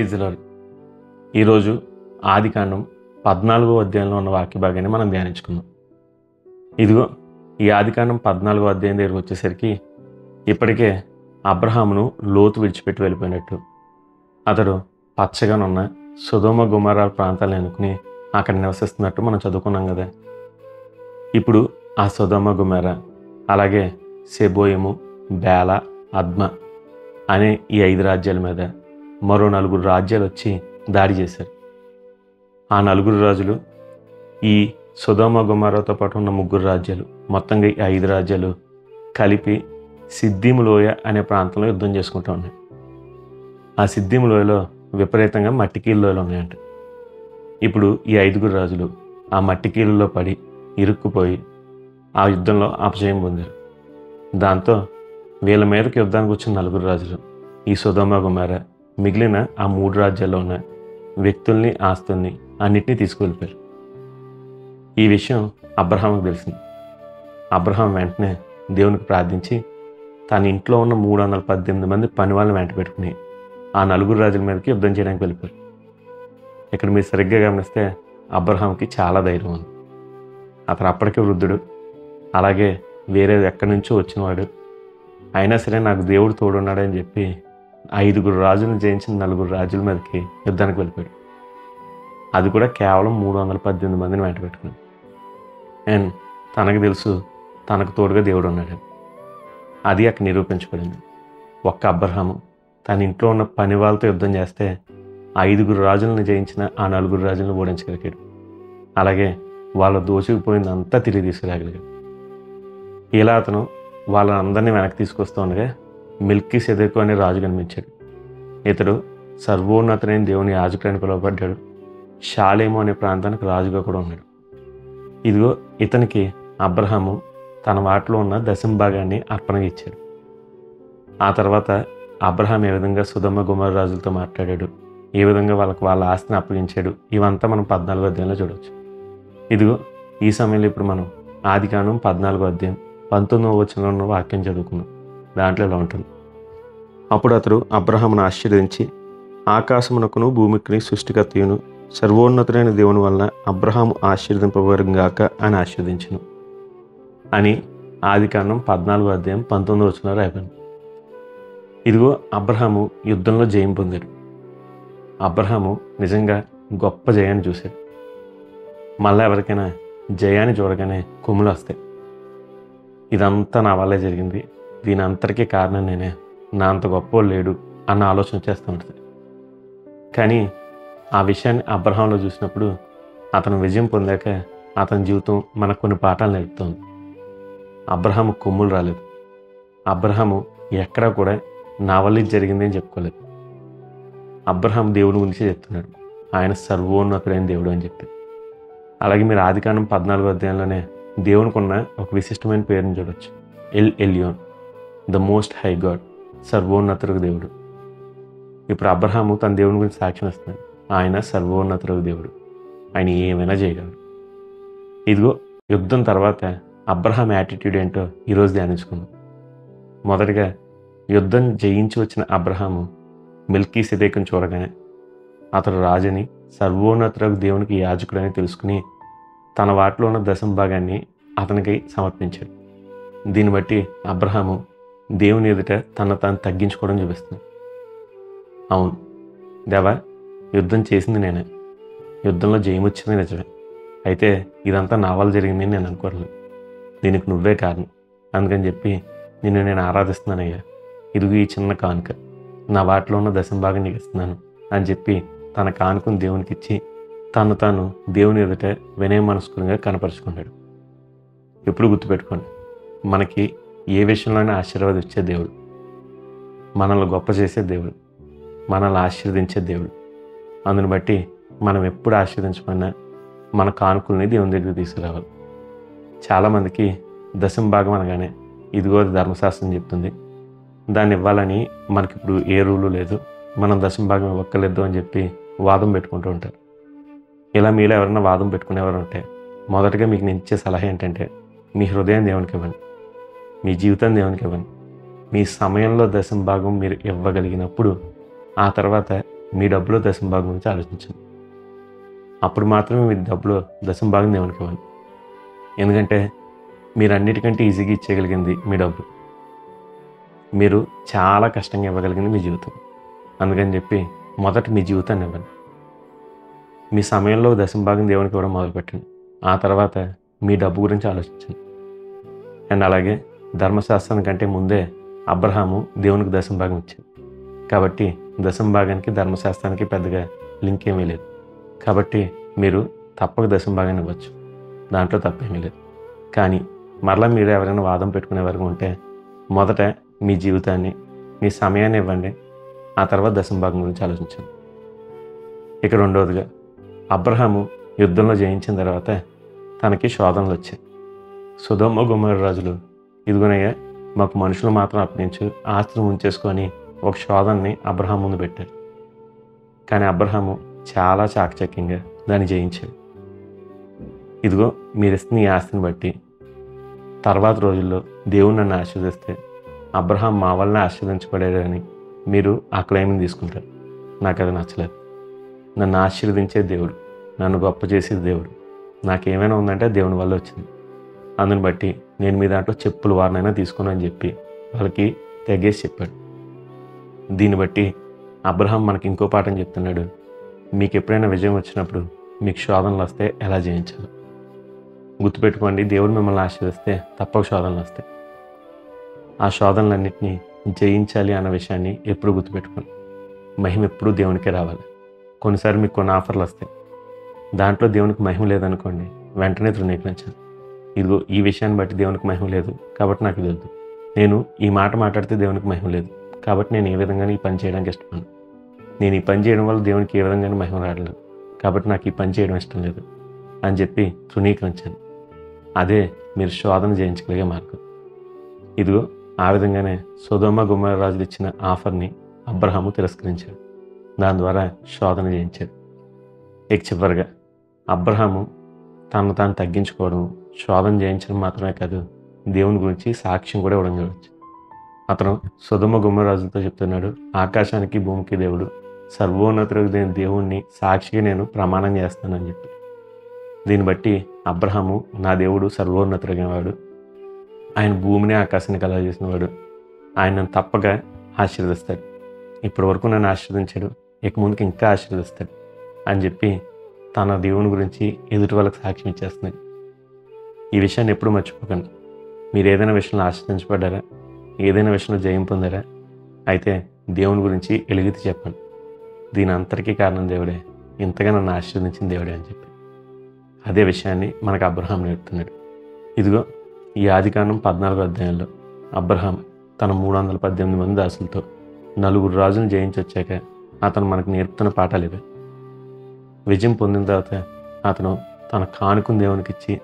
Praise lord. ఈరోజు ఆదికాండం 14వ అధ్యాయంలో ఉన్న వాక్య భాగాన్ని మనం ధ్యానించుకుందాం. ఇదిగో ఈ ఆదికాండం 14వ అధ్యాయం దగ్గరికి వచ్చేసరికి ఇప్పటికే అబ్రహామును లోతు విడిచిపెట్టి వెళ్ళిపోయినట్టు, అతడు పచ్చగానున్న సొదొమ గొమొర్రా ప్రాంతాలను ఎన్నుకుని అక్కడ నివసిస్తున్నట్టు మనం చదువుకున్నాం కదా. ఇప్పుడు ఆ సొదొమ గొమొర్రా అలాగే సెబోయము, బేల, అద్మ అనే ఈ 5 రాజ్యాల మీద మరో 4 రాజ్యాలు వచ్చి దాడి చేశారు. ఆ 4 రాజులు ఈ సొదొమ గొమొర్రాతో పాటు ఉన్న 3 రాజ్యాలు, మొత్తంగా ఈ 5 రాజ్యాలు కలిపి సిద్దీము లోయ అనే ప్రాంతంలో యుద్ధం చేసుకుంటూ ఉన్నాయి. ఆ సిద్దీము లోయలో విపరీతంగా మట్టికీళ్ళ లోయలు ఉన్నాయంట. ఇప్పుడు ఈ 5 రాజులు ఆ మట్టికీళ్ళలో పడి ఇరుక్కుపోయి ఆ యుద్ధంలో అపజయం పొందారు. దాంతో వీళ్ళ మీదకి యుద్ధానికి వచ్చిన 4 రాజులు ఈ సొదొమ గొమొర్రా మిగిలిన ఆ 3 రాజ్యాల్లో ఉన్న వ్యక్తుల్ని, ఆస్తుల్ని అన్నిటినీ తీసుకువెళ్ళిపోయారు. ఈ విషయం అబ్రహాముకు తెలిసింది. అబ్రహాం వెంటనే దేవునికి ప్రార్థించి తన ఇంట్లో ఉన్న 318 మంది పని వాళ్ళని వెంట పెట్టుకుని ఆ 4 రాజుల మీదకి యుద్ధం చేయడానికి వెళ్ళిపోయారు. ఇక్కడ మీరు సరిగ్గా గమనిస్తే అబ్రహాంకి చాలా ధైర్యం ఉంది. అతను అప్పటికే వృద్ధుడు, అలాగే వేరే ఎక్కడి నుంచో వచ్చినవాడు. అయినా సరే నాకు దేవుడు తోడున్నాడని చెప్పి 5 రాజులను జయించిన 4 రాజుల మీదకి యుద్ధానికి వెళ్ళిపోయాడు. అది కూడా కేవలం 318 మందిని వెంట పెట్టుకున్నాడు. అండ్ తనకు తెలుసు తనకు తోడుగా దేవుడు ఉన్నాడు. అది అక్కడ నిరూపించబడింది. ఒక్క అబ్రహాము తన ఇంట్లో ఉన్న పని వాళ్ళతో యుద్ధం చేస్తే 5 రాజులను జయించిన ఆ 4 రాజులను ఓడించగలిగాడు. అలాగే వాళ్ళ దోచుకుపోయిందంతా తిరిగి తీసుకురాగలిగాడు. ఇలా అతను వాళ్ళందరినీ వెనక్కి తీసుకొస్తూ ఉండగా మెల్కీసెదెకు అనే రాజు కనిపించాడు. ఇతడు సర్వోన్నతుడైన దేవుని యాజకుడని పిలువబడ్డాడు. షాలేము అనే ప్రాంతానికి రాజుగా కూడా ఉన్నాడు. ఇదిగో ఇతనికి అబ్రహాము తన వాటిలో ఉన్న దశంభాగాన్ని అర్పణగా ఇచ్చాడు. ఆ తర్వాత అబ్రహాం ఏ విధంగా సొదొమ గొమొర్రా రాజులతో మాట్లాడాడు, ఏ విధంగా వాళ్ళ ఆస్తిని అప్పగించాడు, ఇవంతా మనం 14వ అధ్యాయంలో చూడవచ్చు. ఇదిగో ఈ సమయంలో ఇప్పుడు మనం ఆదికాండం 14వ అధ్యాయం 19వ వచనంలో ఉన్న వాక్యం చదువుకున్నాం. దాంట్లో ఇలా ఉంటుంది: అప్పుడు అతడు అబ్రహామును ఆశీర్వదించి, ఆకాశమునకును భూమికిని సృష్టికర్తయును సర్వోన్నతుడైన దేవుని వలన అబ్రహాము ఆశీర్వదింపబడుగాక అని ఆశీర్వదించును అని ఆదికాండం 14వ అధ్యాయం 19వ వచనంలో రాయబడింది. ఇదిగో అబ్రహాము యుద్ధంలో జయం పొందాడు. అబ్రహాము నిజంగా గొప్ప జయాన్ని చూశాడు. మళ్ళీ ఎవరికైనా జయాన్ని చూడగానే కొమ్ములు వస్తాయి. ఇదంతా నా వల్లే జరిగింది, దీని అంతటికీ కారణం నేనే, నా అంత గొప్ప లేడు అన్న ఆలోచన చేస్తూ ఉంటుంది. కానీ ఆ విషయాన్ని అబ్రహాంలో చూసినప్పుడు అతను విజయం పొందాక అతని జీవితం మనకు కొన్ని పాఠాలు నేర్పుతోంది. అబ్రహాము కొమ్ములు రాలేదు. అబ్రహాము ఎక్కడా కూడా నా వల్ల ఇది జరిగింది అని చెప్పుకోలేదు. అబ్రహాం దేవుని గురించి చెప్తున్నాడు, ఆయన సర్వోన్నతుడైన దేవుడు అని చెప్పి. అలాగే మీరు ఆదికాండం 14వ అధ్యాయంలోనే దేవునికి ఉన్న ఒక విశిష్టమైన పేరుని చూడవచ్చు, El Elyon, the most high God, సర్వోన్నతుడు దేవుడు. ఇప్పుడు అబ్రహాము తన దేవుని గురించి సాక్ష్యం ఇస్తున్నాడు, ఆయన సర్వోన్నతుడు దేవుడు, ఆయన ఏమైనా చేయగలడు. ఇదిగో యుద్ధం తర్వాత అబ్రహాం యాటిట్యూడ్ ఏంటో ఈరోజు ధ్యానించుకుందాం. మొదటిగా యుద్ధం జయించి వచ్చిన అబ్రహాము మెల్కీసెదెకును చూడగానే అతడు రాజుని, సర్వోన్నతుడు దేవునికి యాజకుడని తెలుసుకుని తన వాటిలో ఉన్న దశంభాగాన్ని అతనికి సమర్పించాడు. దీన్ని బట్టి అబ్రహాము దేవుని ఎదుట తను తగ్గించుకోవడం చూపిస్తుంది. అవును దేవా, యుద్ధం చేసింది నేనే, యుద్ధంలో జయమొచ్చింది నిజమే, అయితే ఇదంతా నా వల్ల జరిగిందని నేను అనుకోవట్లేదు, దీనికి నువ్వే కారణం, అందుకని చెప్పి నేను ఆరాధిస్తున్నానయ్యా, ఇదిగో ఈ చిన్న కానుక, నా వాటిలో ఉన్న దశంభాగం నీకు ఇస్తున్నాను అని చెప్పి తన కానుకను దేవునికి ఇచ్చి తాను దేవుని ఎదుట వినయ మనస్కునిగా కనపరుచుకున్నాడు. ఎప్పుడు గుర్తుపెట్టుకోండి, మనకి ఏ విషయంలోనే ఆశీర్వాదించే దేవుడు, మనల్ని గొప్ప చేసే దేవుడు, మనల్ని ఆశీర్వదించే దేవుడు. అందుని బట్టి మనం ఎప్పుడు ఆశీర్వదించమన్నా మన కానుకల్ని దేవుని దగ్గర తీసుకురావాలి. చాలామందికి దశంభాగం అనగానే ఇదిగో ధర్మశాస్త్రం చెప్తుంది, దాన్ని ఇవ్వాలని మనకి ఇప్పుడు ఏ రూలు లేదు, మనం దశంభాగం ఇవ్వక్కర్లేదు అని చెప్పి వాదం పెట్టుకుంటూ ఉంటారు. ఇలా మీలో ఎవరైనా వాదం పెట్టుకునేవారు ఉంటే మొదటగా మీకు నేను ఇచ్చే సలహా ఏంటంటే, మీ హృదయం దేవునికి ఇవ్వండి, మీ జీవితం దేవునికి ఇవ్వండి. మీ సమయంలో దశంభాగం మీరు ఇవ్వగలిగినప్పుడు ఆ తర్వాత మీ డబ్బులో దశంభాగం గురించి ఆలోచించండి. అప్పుడు మాత్రమే మీ డబ్బులో దశంభాగం దేవునికి ఇవ్వండి. ఎందుకంటే మీరు అన్నిటికంటే ఈజీగా ఇచ్చేయగలిగింది మీ డబ్బు. మీరు చాలా కష్టంగా ఇవ్వగలిగింది మీ జీవితం. అందుకని చెప్పి మొదట మీ జీవితాన్ని ఇవ్వండి. మీ సమయంలో దశంభాగం దేవునికి ఇవ్వడం మొదలుపెట్టండి. ఆ తర్వాత మీ డబ్బు గురించి ఆలోచించండి. అండ్ అలాగే ధర్మశాస్త్రానికంటే ముందే అబ్రహాము దేవునికి దశంభాగం ఇచ్చాడు. కాబట్టి దశంభాగానికి ధర్మశాస్త్రానికి పెద్దగా లింక్ ఏమీ లేదు. కాబట్టి మీరు తప్పక దశంభాగాన్ని ఇవ్వచ్చు, దాంట్లో తప్పేమీ లేదు. కానీ మరలా మీరు ఎవరైనా వాదం పెట్టుకునే వరకు ఉంటే మొదట మీ జీవితాన్ని, మీ సమయాన్ని ఇవ్వండి. ఆ తర్వాత దశంభాగం గురించి ఆలోచించండి. ఇక రెండవదిగా, అబ్రహాము యుద్ధంలో జయించిన తర్వాత తనకి శోధనలు వచ్చాయి. సొదొమ గొమొర్రా రాజులు, ఇదిగోనయ్యా మాకు మనుషులు మాత్రం అప్పగించు, ఆస్తిని ఉంచేసుకొని ఒక శోధనని అబ్రహాం ముందు పెట్టారు. కానీ అబ్రహాము చాలా చాకచక్యంగా దాన్ని జయించాడు. ఇదిగో మీరు ఇస్తున్న ఈ ఆస్తిని బట్టి తర్వాత రోజుల్లో దేవుడు నన్ను ఆశీర్వదిస్తే అబ్రహాం మా వలన ఆశీర్వదించబడేదని మీరు ఆ క్లెయిమ్ని తీసుకుంటారు. నాకు అది నచ్చలేదు. నన్ను ఆశీర్వదించే దేవుడు, నన్ను గొప్ప చేసేది దేవుడు, నాకేమైనా ఉందంటే దేవుని వల్ల వచ్చింది. అందుని బట్టి నేను మీ దాంట్లో చెప్పులు వారినైనా తీసుకుని అని చెప్పి వాళ్ళకి తెగేసి చెప్పాడు. దీన్ని బట్టి అబ్రహాం మనకి ఇంకో పాఠం చెప్తున్నాడు. మీకు ఎప్పుడైనా విజయం వచ్చినప్పుడు మీకు శోధనలు వస్తే ఎలా జయించాలి గుర్తుపెట్టుకోండి. దేవుడు మిమ్మల్ని ఆశీర్వదిస్తే తప్పక శోధనలు వస్తాయి. ఆ శోధనలన్నింటినీ జయించాలి అన్న విషయాన్ని ఎప్పుడు గుర్తుపెట్టుకోండి. మహిమ ఎప్పుడూ దేవునికే రావాలి. కొన్నిసార్లు మీకు కొన్ని ఆఫర్లు వస్తాయి, దాంట్లో దేవునికి మహిమ లేదనుకోండి, వెంటనే తృణీకరించాలి. ఇదిగో ఈ విషయాన్ని బట్టి దేవునికి మహిమ లేదు కాబట్టి నాకు ఇది వద్దు, నేను ఈ మాట మాట్లాడితే దేవునికి మహిమ లేదు కాబట్టి నేను ఏ విధంగానే ఈ పని చేయడానికి ఇష్టపడను, నేను ఈ పని చేయడం వల్ల దేవునికి ఏ విధంగానే మహిమ రావట్లేదు కాబట్టి నాకు ఈ పని చేయడం ఇష్టం లేదు అని చెప్పి తృణీకరించాను. అదే మీరు శోధన జయించగలిగే మార్గం. ఇదిగో ఆ విధంగానే సొదొమ గొమొర్రా రాజులు ఇచ్చిన ఆఫర్ని అబ్రహాము తిరస్కరించాడు. దాని ద్వారా శోధన జయించాడు. ఇక చివరిగా అబ్రహాము తనను తాను తగ్గించుకోవడం, శోధన జయించడం మాత్రమే కాదు, దేవుని గురించి సాక్ష్యం కూడా ఇవ్వడం చూడవచ్చు. అతను సొదొమ గొమొర్రా రాజులతో చెప్తున్నాడు, ఆకాశానికి భూమికి దేవుడు, సర్వోన్నతుడైన దేవుణ్ణి సాక్షిగా నేను ప్రమాణం చేస్తానని చెప్పి. దీన్ని బట్టి అబ్రహాము నా దేవుడు సర్వోన్నతుడైన వాడు, ఆయన భూమిని ఆకాశాన్ని కలగజేసిన వాడు, ఆయన నన్ను తప్పక ఆశీర్వదిస్తాడు, ఇప్పటి వరకు నన్ను ఆశీర్వదించాడు, ఇక ముందుకు ఇంకా ఆశీర్వదిస్తాడు అని చెప్పి తన దేవుని గురించి ఎదుటి వాళ్ళకి సాక్ష్యం ఇచ్చేస్తున్నాడు. ఈ విషయాన్ని ఎప్పుడు మర్చిపోకండి. మీరు ఏదైనా విషయంలో ఆశీర్వదించబడ్డారా, ఏదైనా విషయంలో జయం పొందారా, అయితే దేవుని గురించి ఎలుగెత్తి చెప్పండి. దీని అంతటికీ కారణం దేవుడే, ఇంతగా నన్ను ఆశీర్వదించిన దేవుడే అని చెప్పి. అదే విషయాన్ని మనకు అబ్రహాం నేర్పుతున్నాడు. ఇదిగో ఈ ఆదికాండం 14వ అధ్యాయంలో అబ్రహాం తన 318 మంది దాసులతో 4 రాజులను జయించి వచ్చాక అతను మనకు నేర్పుతున్న పాఠాలు ఇవే. విజయం పొందిన తర్వాత అతను తన కానుకను దేవునికి ఇచ్చి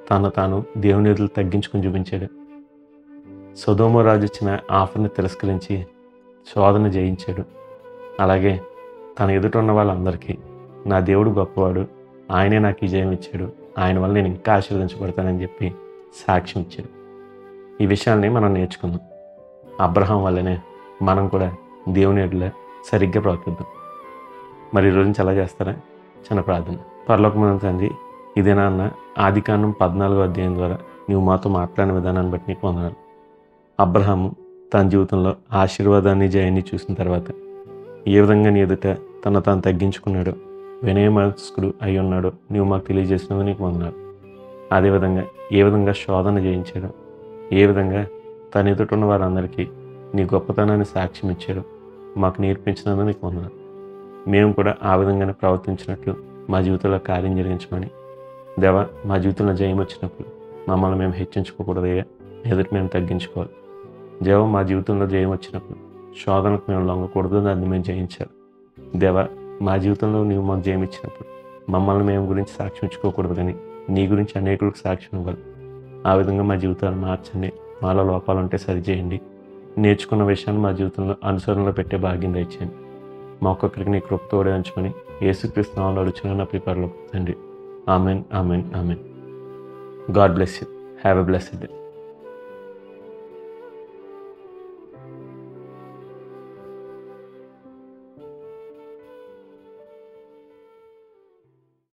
తాను దేవుని ఎదురు తగ్గించుకుని చూపించాడు. సొదొమ రాజు ఇచ్చిన ఆఫర్ని తిరస్కరించి శోధన జయించాడు. అలాగే తన ఎదుట ఉన్న వాళ్ళందరికీ నా దేవుడు గొప్పవాడు, ఆయనే నాకు ఈ జయం ఇచ్చాడు, ఆయన వల్ల నేను ఇంకా ఆశీర్వదించబడతానని చెప్పి సాక్ష్యం ఇచ్చాడు. ఈ విషయాల్ని మనం నేర్చుకుందాం. అబ్రహాం వల్లనే మనం కూడా దేవుని ఎదుట సరిగ్గా ప్రవర్తిద్దాం. మరి ఈరోజు నుంచి అలా చేస్తారా? చిన్న ప్రార్థన. పరలోకమైన తండ్రి, ఇదేనా అన్న ఆదికాండం 14వ అధ్యాయం ద్వారా నువ్వు మాతో మాట్లాడిన విధానాన్ని బట్టి నీకు వందనాలు. అబ్రహాము తన జీవితంలో ఆశీర్వాదాన్ని జయాన్ని చూసిన తర్వాత ఏ విధంగా నీ ఎదుట తాను తగ్గించుకున్నాడో, వినయమనస్కుడు అయి ఉన్నాడో నువ్వు మాకు తెలియజేసినందుకు నీకు వందనాలు. అదేవిధంగా ఏ విధంగా శోధన జయించాడో, ఏ విధంగా తన ఎదుట ఉన్న వారందరికీ నీ గొప్పతనాన్ని సాక్ష్యం ఇచ్చాడో మాకు నేర్పించినందుకు నీకు వందనాలు. మేము కూడా ఆ విధంగానే ప్రవర్తించినట్లు మా జీవితంలో కార్యం జరిగించమని, దేవా మా జీవితంలో జయం వచ్చినప్పుడు మమ్మల్ని మేము హెచ్చించుకోకూడదయ్యా, ఎదుటి మేము తగ్గించుకోవాలి. దేవా మా జీవితంలో జయం వచ్చినప్పుడు శోధనకు మేము లొంగకూడదు, దాన్ని మేము జయించాలి. దేవా మా జీవితంలో నీవు మాకు జయం ఇచ్చినప్పుడు మమ్మల్ని మేము గురించి సాక్ష్యం ఇచ్చుకోకూడదు, కానీ నీ గురించి అనేకులకు సాక్ష్యం ఇవ్వాలి. ఆ విధంగా మా జీవితాలు మార్చండి, మాలో లోపాలు ఉంటే సరిచేయండి. నేర్చుకున్న విషయాన్ని మా జీవితంలో అనుసరణలో పెట్టే భాగ్యం దయచేయండి. మా ఒక్కొక్కరికి నీ కృప తోడే ఉంచమని యేసుక్రీస్తు నామములో అడుగుచున్నాను నా ప్రియ పరలోకపు తండ్రి. Amen, amen, amen. God bless you. Have a blessed day.